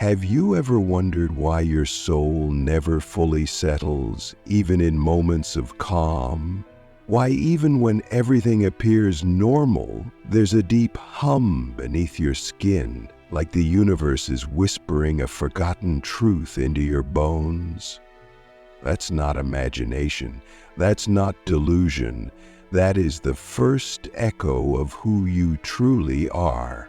Have you ever wondered why your soul never fully settles, even in moments of calm? Why even when everything appears normal, there's a deep hum beneath your skin, like the universe is whispering a forgotten truth into your bones? That's not imagination. That's not delusion. That is the first echo of who you truly are.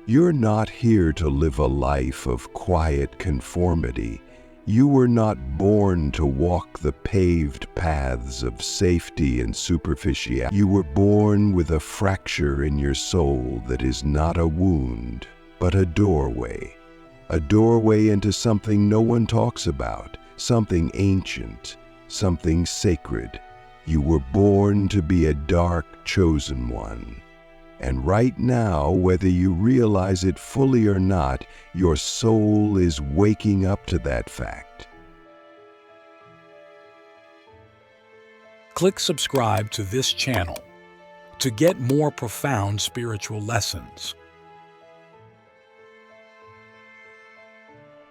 You're not here to live a life of quiet conformity. You were not born to walk the paved paths of safety and superficiality. You were born with a fracture in your soul that is not a wound, but a doorway. A doorway into something no one talks about, something ancient, something sacred. You were born to be a dark, chosen one. And right now, whether you realize it fully or not, your soul is waking up to that fact. Click subscribe to this channel to get more profound spiritual lessons.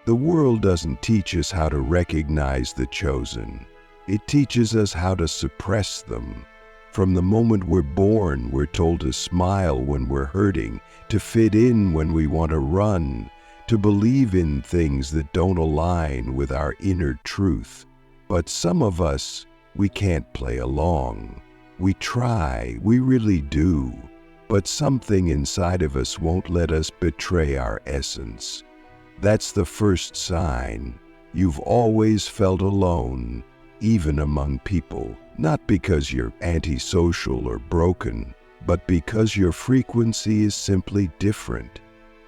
The world doesn't teach us how to recognize the chosen. It teaches us how to suppress them. From the moment we're born, we're told to smile when we're hurting, to fit in when we want to run, to believe in things that don't align with our inner truth. But some of us, we can't play along. We try, we really do, but something inside of us won't let us betray our essence. That's the first sign. You've always felt alone, even among people. Not because you're antisocial or broken, but because your frequency is simply different.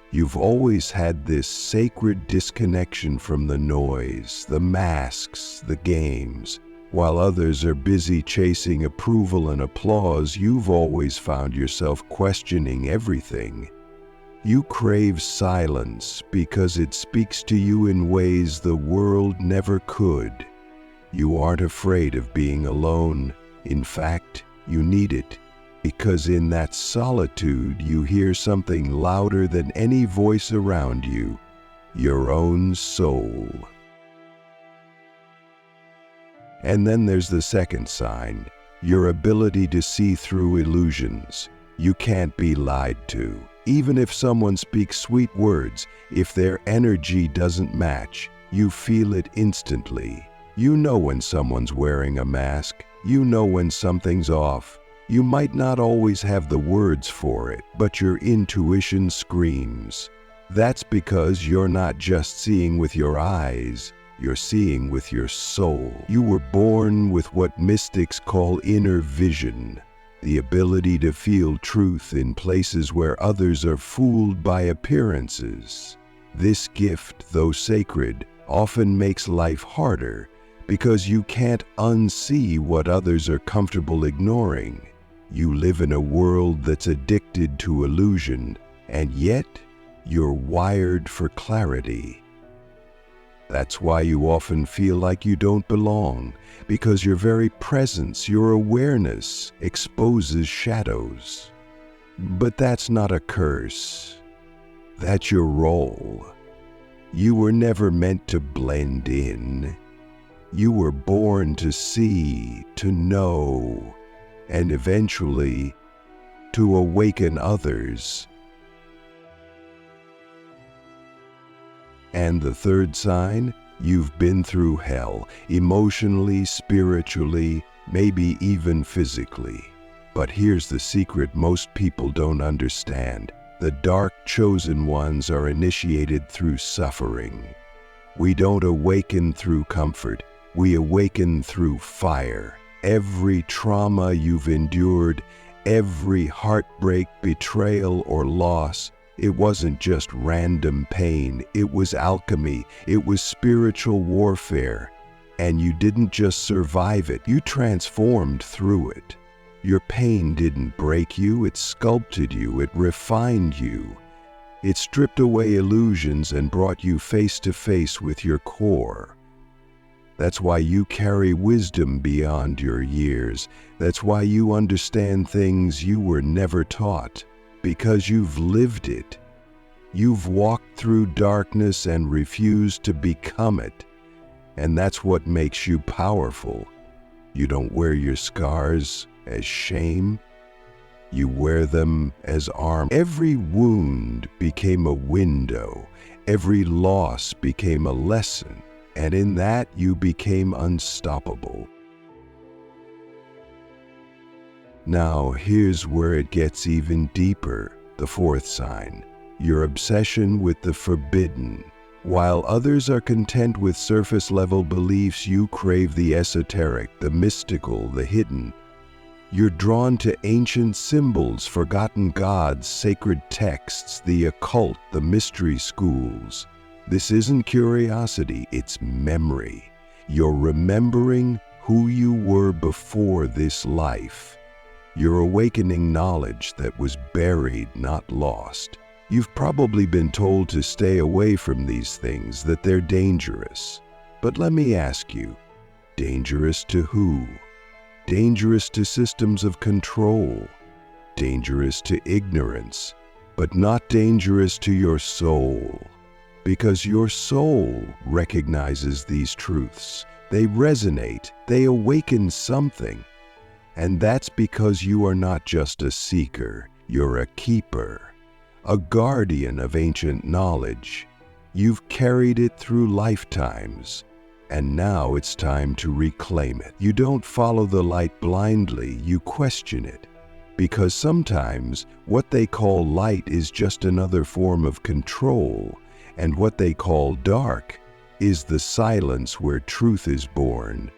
You've always had this sacred disconnection from the noise, the masks, the games. While others are busy chasing approval and applause, you've always found yourself questioning everything. You crave silence because it speaks to you in ways the world never could. You aren't afraid of being alone. In fact, you need it, because in that solitude you hear something louder than any voice around you, your own soul. And then there's the second sign, your ability to see through illusions. You can't be lied to. Even if someone speaks sweet words, if their energy doesn't match, you feel it instantly. You know when someone's wearing a mask. You know when something's off. You might not always have the words for it, but your intuition screams. That's because you're not just seeing with your eyes, you're seeing with your soul. You were born with what mystics call inner vision, the ability to feel truth in places where others are fooled by appearances. This gift, though sacred, often makes life harder, because you can't unsee what others are comfortable ignoring. You live in a world that's addicted to illusion, and yet you're wired for clarity. That's why you often feel like you don't belong, because your very presence, your awareness, exposes shadows. But that's not a curse. That's your role. You were never meant to blend in. You were born to see, to know, and eventually to awaken others. And the third sign, you've been through hell, emotionally, spiritually, maybe even physically. But here's the secret most people don't understand. The dark chosen ones are initiated through suffering. We don't awaken through comfort. We awaken through fire. Every trauma you've endured, every heartbreak, betrayal, or loss, it wasn't just random pain. It was alchemy. It was spiritual warfare. And you didn't just survive it. You transformed through it. Your pain didn't break you. It sculpted you. It refined you. It stripped away illusions and brought you face to face with your core. That's why you carry wisdom beyond your years. That's why you understand things you were never taught, because you've lived it. You've walked through darkness and refused to become it. And that's what makes you powerful. You don't wear your scars as shame. You wear them as armor. Every wound became a window. Every loss became a lesson. And in that, you became unstoppable. Now, here's where it gets even deeper. The fourth sign. Your obsession with the forbidden. While others are content with surface-level beliefs, you crave the esoteric, the mystical, the hidden. You're drawn to ancient symbols, forgotten gods, sacred texts, the occult, the mystery schools. This isn't curiosity, it's memory. You're remembering who you were before this life. You're awakening knowledge that was buried, not lost. You've probably been told to stay away from these things, that they're dangerous. But let me ask you, dangerous to who? Dangerous to systems of control, dangerous to ignorance, but not dangerous to your soul. Because your soul recognizes these truths. They resonate, they awaken something. And that's because you are not just a seeker, you're a keeper, a guardian of ancient knowledge. You've carried it through lifetimes. And now it's time to reclaim it. You don't follow the light blindly, you question it. Because sometimes what they call light is just another form of control, and what they call dark is the silence where truth is born.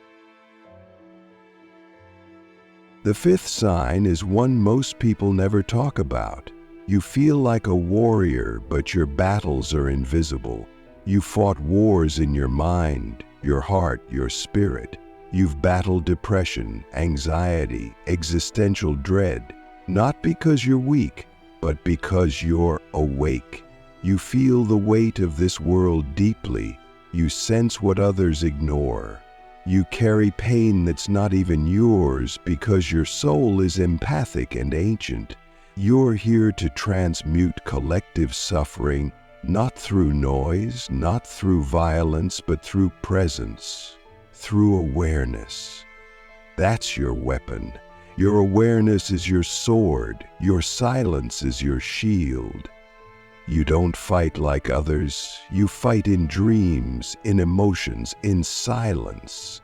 The fifth sign is one most people never talk about. You feel like a warrior, but your battles are invisible. You fought wars in your mind, your heart, your spirit. You've battled depression, anxiety, existential dread, not because you're weak, but because you're awake. You feel the weight of this world deeply. You sense what others ignore. You carry pain that's not even yours because your soul is empathic and ancient. You're here to transmute collective suffering, not through noise, not through violence, but through presence, through awareness. That's your weapon. Your awareness is your sword. Your silence is your shield. You don't fight like others. You fight in dreams, in emotions, in silence.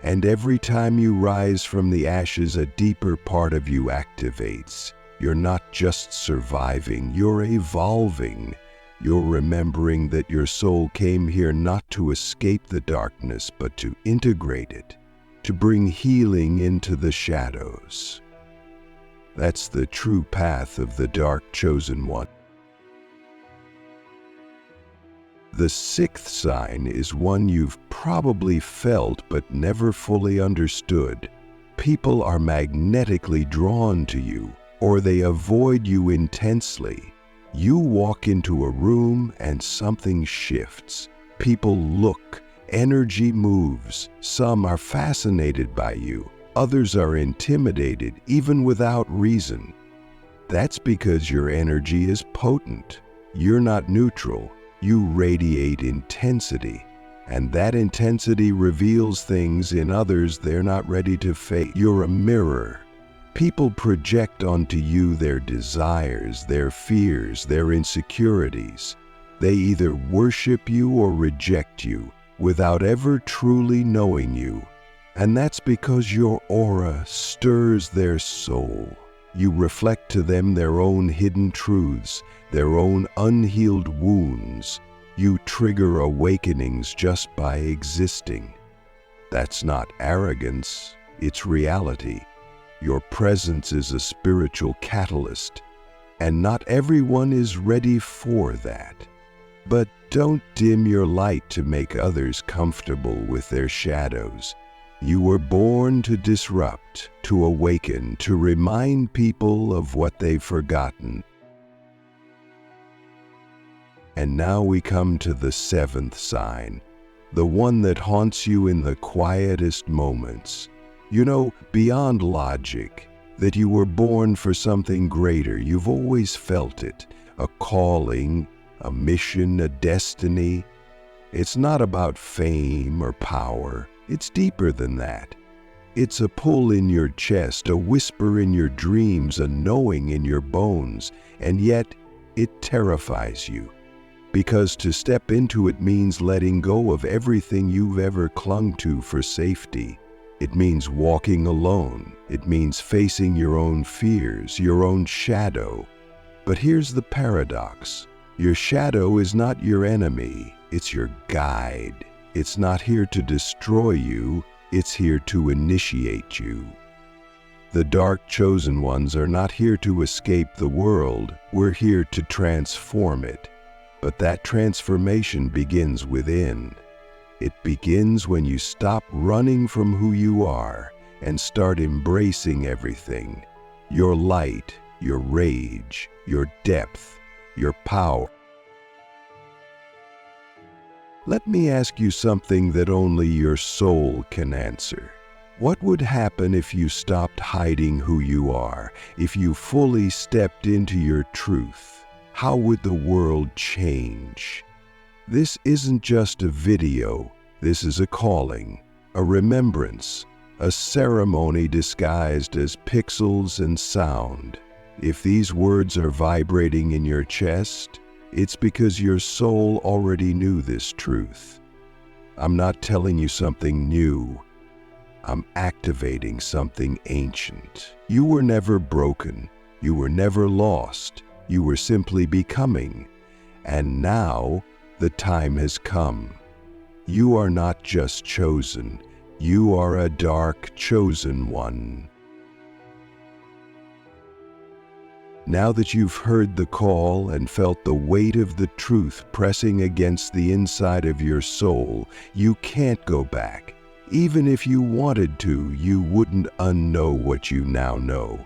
And every time you rise from the ashes, a deeper part of you activates. You're not just surviving, you're evolving. You're remembering that your soul came here not to escape the darkness, but to integrate it, to bring healing into the shadows. That's the true path of the dark chosen one. The sixth sign is one you've probably felt but never fully understood. People are magnetically drawn to you, or they avoid you intensely. You walk into a room and something shifts. People look, energy moves. Some are fascinated by you. Others are intimidated, even without reason. That's because your energy is potent. You're not neutral. You radiate intensity, and that intensity reveals things in others they're not ready to face. You're a mirror. People project onto you their desires, their fears, their insecurities. They either worship you or reject you without ever truly knowing you. And that's because your aura stirs their soul. You reflect to them their own hidden truths, their own unhealed wounds. You trigger awakenings just by existing. That's not arrogance, it's reality. Your presence is a spiritual catalyst, and not everyone is ready for that. But don't dim your light to make others comfortable with their shadows. You were born to disrupt, to awaken, to remind people of what they've forgotten. And now we come to the seventh sign, the one that haunts you in the quietest moments. You know, beyond logic, that you were born for something greater. You've always felt it, a calling, a mission, a destiny. It's not about fame or power. It's deeper than that. It's a pull in your chest, a whisper in your dreams, a knowing in your bones, and yet it terrifies you. Because to step into it means letting go of everything you've ever clung to for safety. It means walking alone. It means facing your own fears, your own shadow. But here's the paradox. Your shadow is not your enemy. It's your guide. It's not here to destroy you. It's here to initiate you. The dark chosen ones are not here to escape the world. We're here to transform it. But that transformation begins within. It begins when you stop running from who you are and start embracing everything. Your light, your rage, your depth, your power. Let me ask you something that only your soul can answer. What would happen if you stopped hiding who you are, if you fully stepped into your truth? How would the world change? This isn't just a video. This is a calling, a remembrance, a ceremony disguised as pixels and sound. If these words are vibrating in your chest, it's because your soul already knew this truth. I'm not telling you something new. I'm activating something ancient. You were never broken. You were never lost. You were simply becoming. And now the time has come. You are not just chosen. You are a dark chosen one. Now that you've heard the call and felt the weight of the truth pressing against the inside of your soul, you can't go back. Even if you wanted to, you wouldn't unknow what you now know.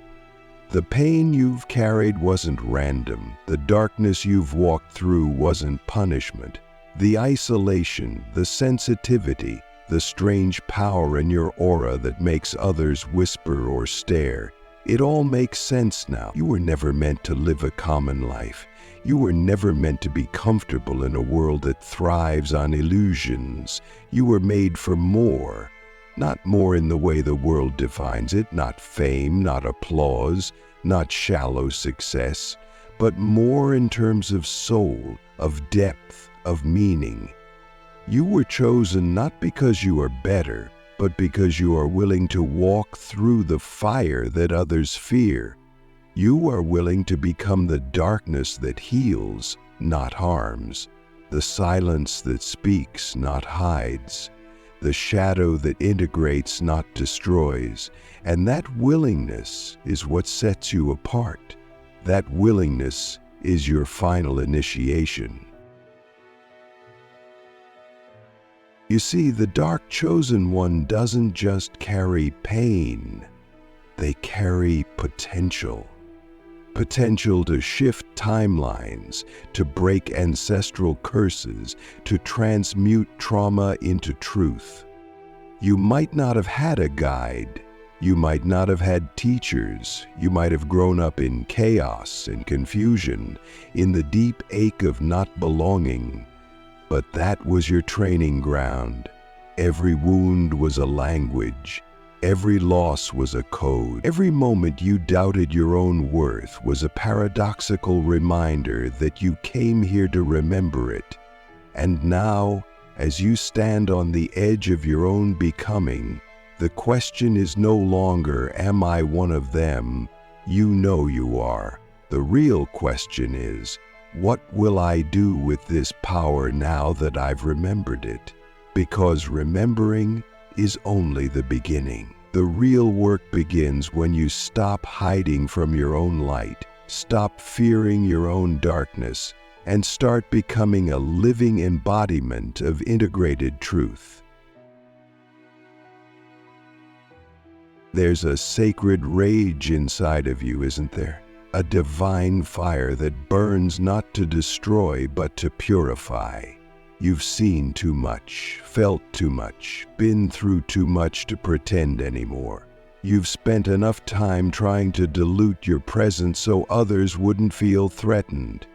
The pain you've carried wasn't random. The darkness you've walked through wasn't punishment. The isolation, the sensitivity, the strange power in your aura that makes others whisper or stare, it all makes sense now. You were never meant to live a common life. You were never meant to be comfortable in a world that thrives on illusions. You were made for more. Not more in the way the world defines it, not fame, not applause, not shallow success, but more in terms of soul, of depth, of meaning. You were chosen not because you are better, but because you are willing to walk through the fire that others fear. You are willing to become the darkness that heals, not harms, the silence that speaks, not hides, the shadow that integrates, not destroys. And that willingness is what sets you apart. That willingness is your final initiation. You see, the dark chosen one doesn't just carry pain. They carry potential. Potential to shift timelines, to break ancestral curses, to transmute trauma into truth. You might not have had a guide. You might not have had teachers. You might have grown up in chaos and confusion, in the deep ache of not belonging. But that was your training ground. Every wound was a language. Every loss was a code. Every moment you doubted your own worth was a paradoxical reminder that you came here to remember it. And now, as you stand on the edge of your own becoming, the question is no longer, am I one of them? You know you are. The real question is, what will I do with this power now that I've remembered it? Because remembering is only the beginning. The real work begins when you stop hiding from your own light, stop fearing your own darkness, and start becoming a living embodiment of integrated truth. There's a sacred rage inside of you, isn't there? A divine fire that burns not to destroy but to purify. You've seen too much, felt too much, been through too much to pretend anymore. You've spent enough time trying to dilute your presence so others wouldn't feel threatened.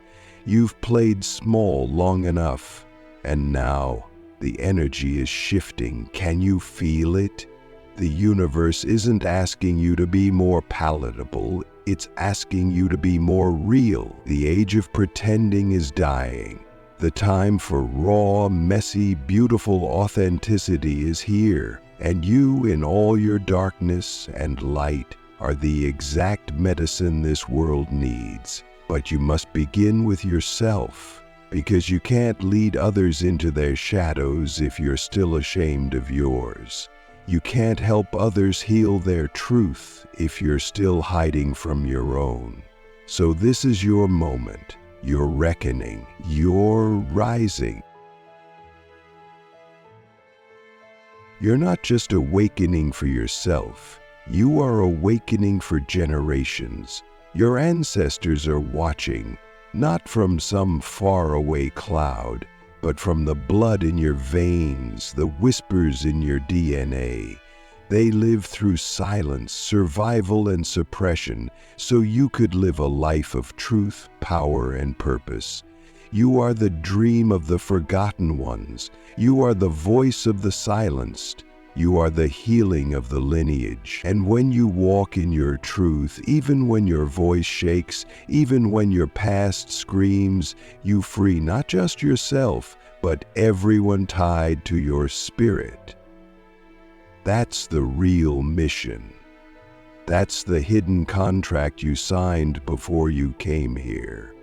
You've played small long enough, and now the energy is shifting. Can you feel it? The universe isn't asking you to be more palatable, it's asking you to be more real. The age of pretending is dying. The time for raw, messy, beautiful authenticity is here, and you, in all your darkness and light, are the exact medicine this world needs. But you must begin with yourself, because you can't lead others into their shadows if you're still ashamed of yours. You can't help others heal their truth if you're still hiding from your own. So this is your moment, your reckoning, your rising. You're not just awakening for yourself, you are awakening for generations. Your ancestors are watching, not from some faraway cloud, but from the blood in your veins, the whispers in your DNA. They lived through silence, survival, and suppression, so you could live a life of truth, power, and purpose. You are the dream of the forgotten ones. You are the voice of the silenced. You are the healing of the lineage. And when you walk in your truth, even when your voice shakes, even when your past screams, you free not just yourself, but everyone tied to your spirit. That's the real mission. That's the hidden contract you signed before you came here.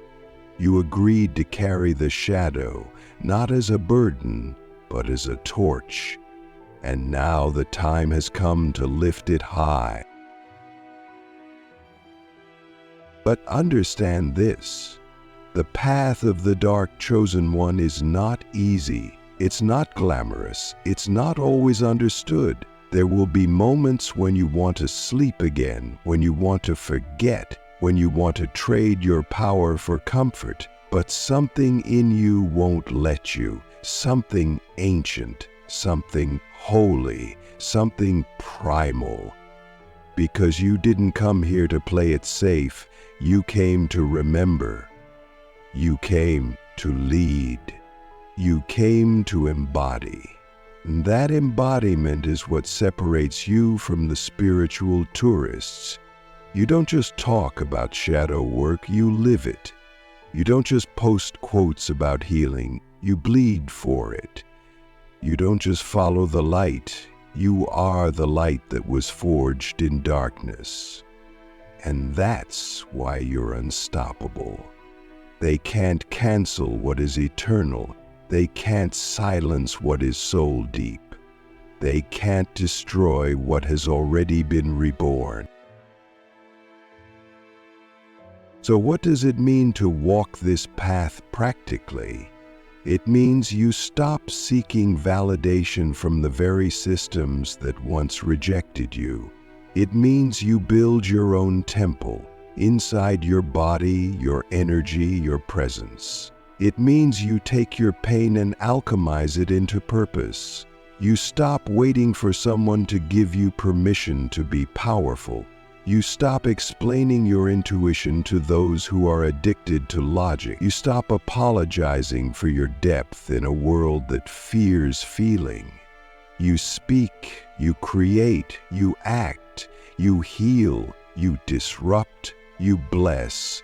You agreed to carry the shadow, not as a burden, but as a torch. And now the time has come to lift it high. But understand this, the path of the dark chosen one is not easy. It's not glamorous. It's not always understood. There will be moments when you want to sleep again, when you want to forget, when you want to trade your power for comfort. But something in you won't let you, something ancient, something holy, something primal. Because you didn't come here to play it safe, you came to remember. You came to lead. You came to embody. And that embodiment is what separates you from the spiritual tourists. You don't just talk about shadow work, you live it. You don't just post quotes about healing, you bleed for it. You don't just follow the light, you are the light that was forged in darkness. And that's why you're unstoppable. They can't cancel what is eternal. They can't silence what is soul deep. They can't destroy what has already been reborn. So what does it mean to walk this path practically? It means you stop seeking validation from the very systems that once rejected you. It means you build your own temple, inside your body, your energy, your presence. It means you take your pain and alchemize it into purpose. You stop waiting for someone to give you permission to be powerful. You stop explaining your intuition to those who are addicted to logic. You stop apologizing for your depth in a world that fears feeling. You speak, you create, you act, you heal, you disrupt, you bless.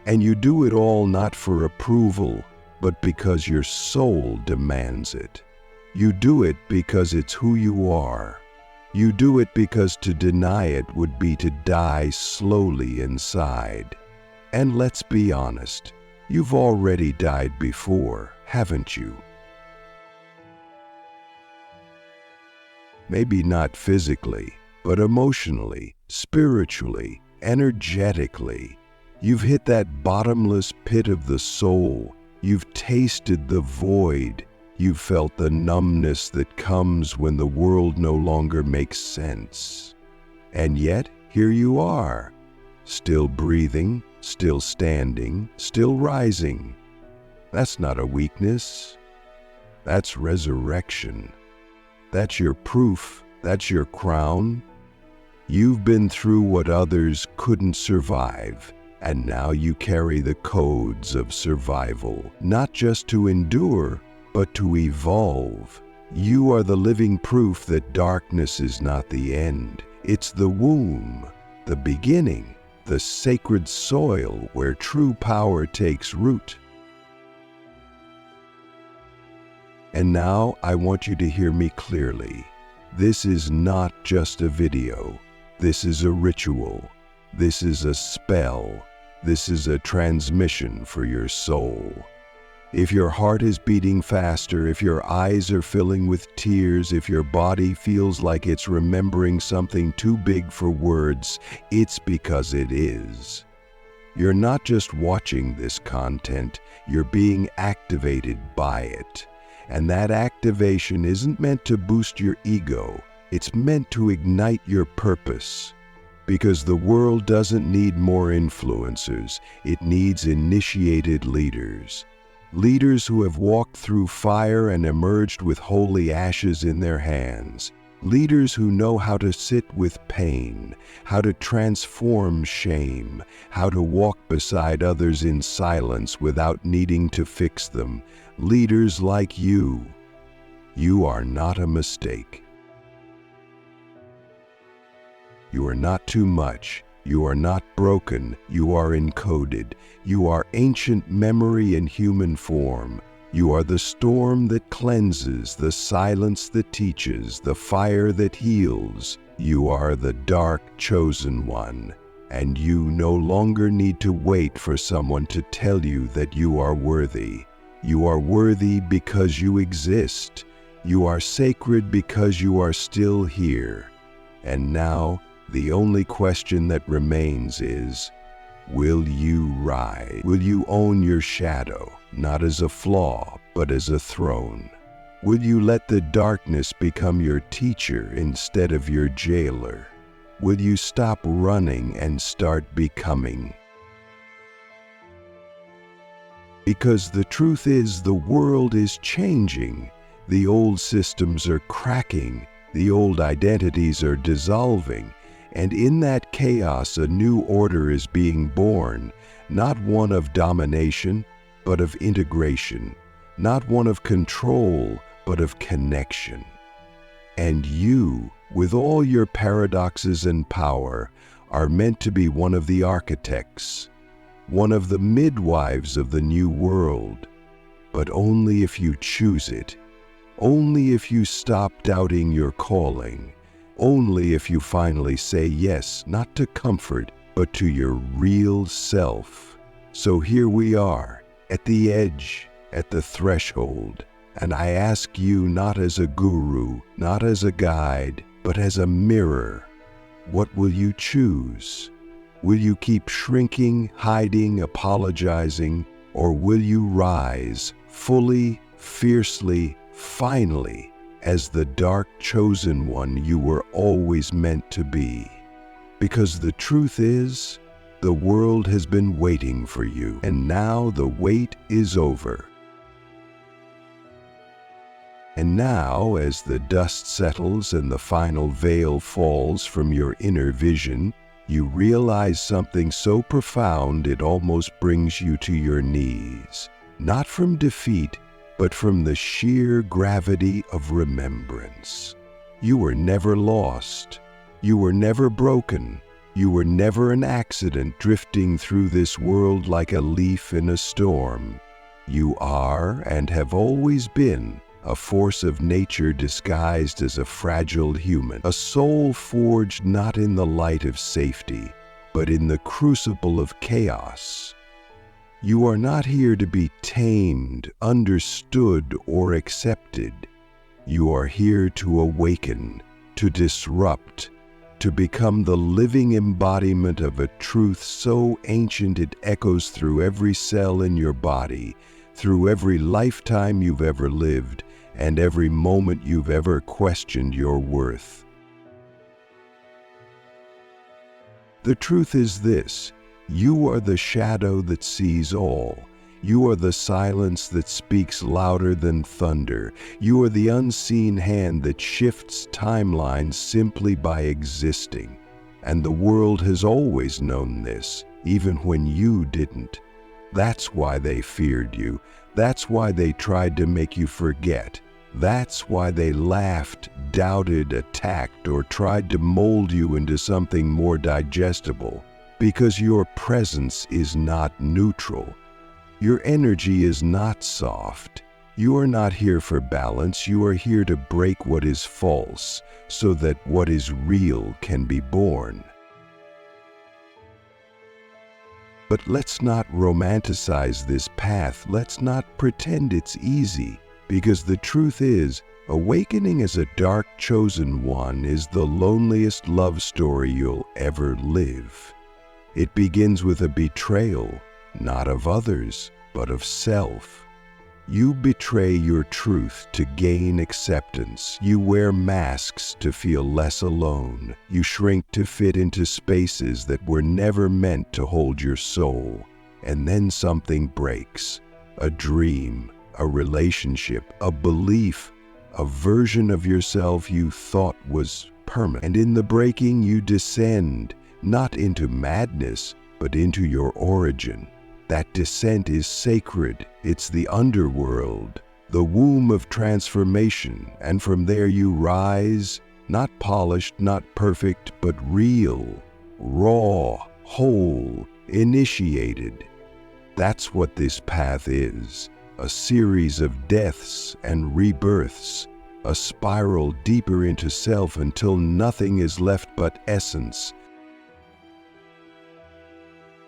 And you do it all not for approval, but because your soul demands it. You do it because it's who you are. You do it because to deny it would be to die slowly inside. And let's be honest, you've already died before, haven't you? Maybe not physically, but emotionally, spiritually, energetically. You've hit that bottomless pit of the soul. You've tasted the void. You've felt the numbness that comes when the world no longer makes sense. And yet, here you are, still breathing, still standing, still rising. That's not a weakness. That's resurrection. That's your proof. That's your crown. You've been through what others couldn't survive, And now you carry the codes of survival, not just to endure, but to evolve. You are the living proof that darkness is not the end. It's the womb, the beginning, the sacred soil where true power takes root. And now I want you to hear me clearly. This is not just a video. This is a ritual. This is a spell. This is a transmission for your soul. If your heart is beating faster, if your eyes are filling with tears, if your body feels like it's remembering something too big for words, it's because it is. You're not just watching this content, you're being activated by it. And that activation isn't meant to boost your ego, it's meant to ignite your purpose. Because the world doesn't need more influencers, it needs initiated leaders. Leaders who have walked through fire and emerged with holy ashes in their hands. Leaders who know how to sit with pain, how to transform shame, how to walk beside others in silence without needing to fix them. Leaders like you. You are not a mistake. You are not too much. You are not broken. You are encoded. You are ancient memory in human form. You are the storm that cleanses, the silence that teaches, the fire that heals. You are the dark chosen one. And you no longer need to wait for someone to tell you that you are worthy. You are worthy because you exist. You are sacred because you are still here. And now, the only question that remains is, will you rise? Will you own your shadow, not as a flaw, but as a throne? Will you let the darkness become your teacher instead of your jailer? Will you stop running and start becoming? Because the truth is, the world is changing. The old systems are cracking. The old identities are dissolving. And in that chaos, a new order is being born, not one of domination, but of integration, not one of control, but of connection. And you, with all your paradoxes and power, are meant to be one of the architects, one of the midwives of the new world, but only if you choose it, only if you stop doubting your calling. Only if you finally say yes, not to comfort, but to your real self. So here we are, at the edge, at the threshold, and I ask you not as a guru, not as a guide, but as a mirror. What will you choose? Will you keep shrinking, hiding, apologizing, or will you rise fully, fiercely, finally, as the dark chosen one you were always meant to be? Because the truth is, the world has been waiting for you, and now the wait is over. And now, as the dust settles and the final veil falls from your inner vision, you realize something so profound it almost brings you to your knees. Not from defeat, but from the sheer gravity of remembrance. You were never lost. You were never broken. You were never an accident drifting through this world like a leaf in a storm. You are, and have always been, a force of nature disguised as a fragile human, a soul forged not in the light of safety, but in the crucible of chaos. You are not here to be tamed, understood, or accepted. You are here to awaken, to disrupt, to become the living embodiment of a truth so ancient it echoes through every cell in your body, through every lifetime you've ever lived, and every moment you've ever questioned your worth. The truth is this: you are the shadow that sees all. You are the silence that speaks louder than thunder. You are the unseen hand that shifts timelines simply by existing. And the world has always known this. even when you didn't. That's why they feared you. That's why they tried to make you forget. That's why they laughed, doubted, attacked, or tried to mold you into something more digestible. Because your presence is not neutral. Your energy is not soft. You are not here for balance. You are here to break what is false, so that what is real can be born. But let's not romanticize this path. Let's not pretend it's easy, because the truth is, awakening as a dark chosen one is the loneliest love story you'll ever live. It begins with a betrayal, not of others, but of self. You betray your truth to gain acceptance. You wear masks to feel less alone. You shrink to fit into spaces that were never meant to hold your soul. And then something breaks. A dream, a relationship, a belief, a version of yourself you thought was permanent. And in the breaking, you descend, not into madness, but into your origin. That descent is sacred. It's the underworld, the womb of transformation, and from there you rise, not polished, not perfect, but real, raw, whole, initiated. That's what this path is, a series of deaths and rebirths, a spiral deeper into self until nothing is left but essence.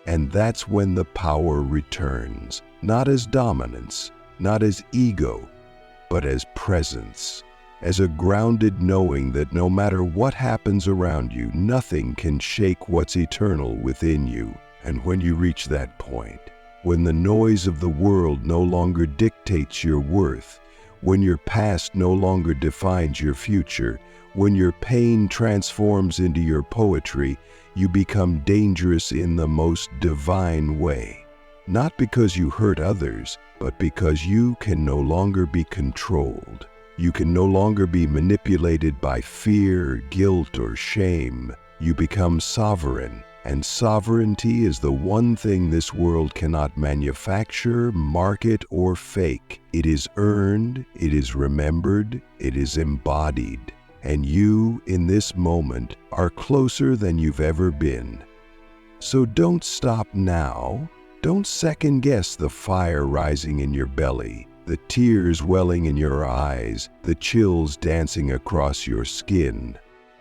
And that's when the power returns, not as dominance, not as ego, but as presence, as a grounded knowing that no matter what happens around you, nothing can shake what's eternal within you. And when you reach that point, when the noise of the world no longer dictates your worth, when your past no longer defines your future, when your pain transforms into your poetry, you become dangerous in the most divine way. Not because you hurt others, but because you can no longer be controlled. You can no longer be manipulated by fear, guilt, or shame. You become sovereign, and sovereignty is the one thing this world cannot manufacture, market, or fake. It is earned, it is remembered, it is embodied. And you, in this moment, are closer than you've ever been. So don't stop now. Don't second-guess the fire rising in your belly, the tears welling in your eyes, the chills dancing across your skin.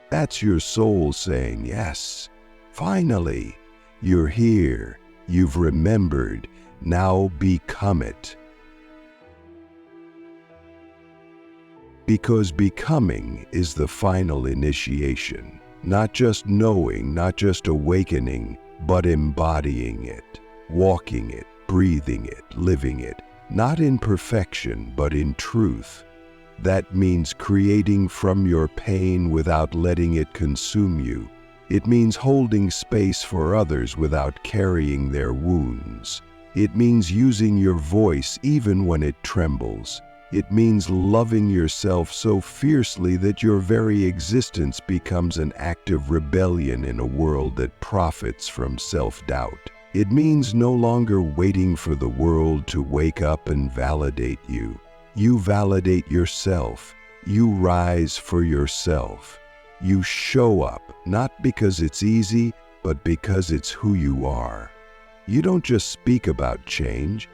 That's your soul saying, yes, finally, you're here, you've remembered, now become it. Because becoming is the final initiation, not just knowing, not just awakening, but embodying it, walking it, breathing it, living it, not in perfection, but in truth. That means creating from your pain without letting it consume you. It means holding space for others without carrying their wounds. It means using your voice even when it trembles. It means loving yourself so fiercely that your very existence becomes an act of rebellion in a world that profits from self-doubt. It means no longer waiting for the world to wake up and validate you. You validate yourself. You rise for yourself. You show up, not because it's easy, but because it's who you are. You don't just speak about change.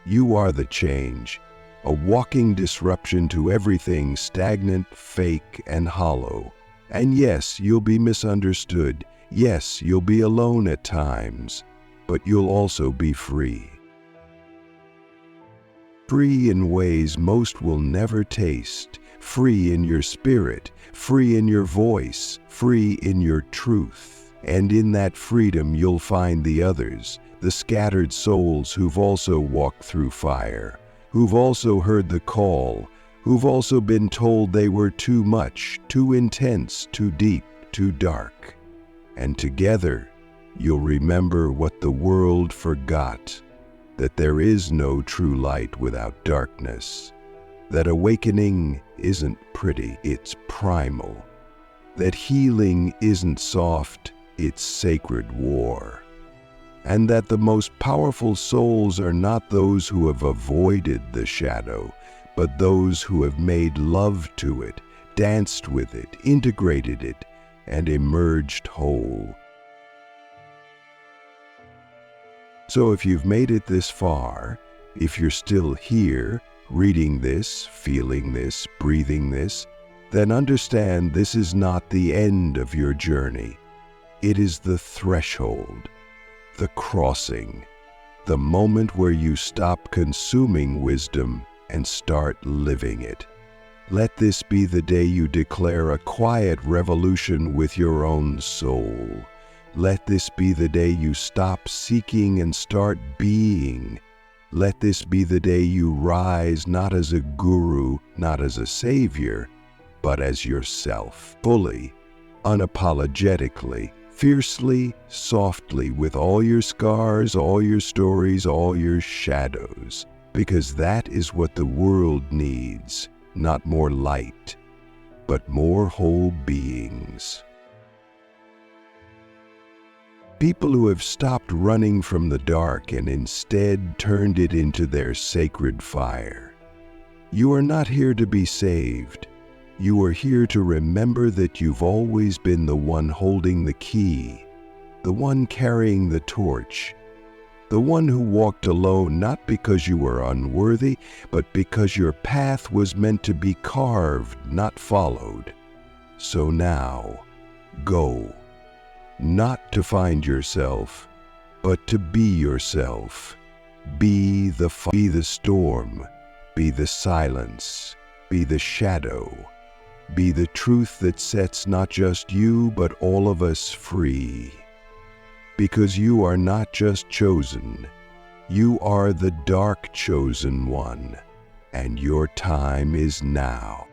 You are the change. A walking disruption to everything stagnant, fake, and hollow. And yes, you'll be misunderstood. Yes, you'll be alone at times. But you'll also be free. Free in ways most will never taste. Free in your spirit. Free in your voice. Free in your truth. And in that freedom you'll find the others, the scattered souls who've also walked through fire, who've also heard the call, who've also been told they were too much, too intense, too deep, too dark. And together, you'll remember what the world forgot, that there is no true light without darkness, that awakening isn't pretty, it's primal, that healing isn't soft, it's sacred war. and that the most powerful souls are not those who have avoided the shadow, but those who have made love to it, danced with it, integrated it, and emerged whole. So if you've made it this far, if you're still here, reading this, feeling this, breathing this, then understand this is not the end of your journey. It is the threshold, the crossing, the moment where you stop consuming wisdom and start living it. Let this be the day you declare a quiet revolution with your own soul. Let this be the day you stop seeking and start being. Let this be the day you rise not as a guru, not as a savior, but as yourself, fully, unapologetically, fiercely, softly, with all your scars, all your stories, all your shadows, because that is what the world needs, not more light, but more whole beings. People who have stopped running from the dark and instead turned it into their sacred fire. You are not here to be saved. You are here to remember that you've always been the one holding the key, the one carrying the torch, the one who walked alone not because you were unworthy, but because your path was meant to be carved, not followed. So now, go. Not to find yourself, but to be yourself. Be the storm, be the silence, be the shadow, be the truth that sets not just you, but all of us free. Because you are not just chosen, you are the dark chosen one, and your time is now.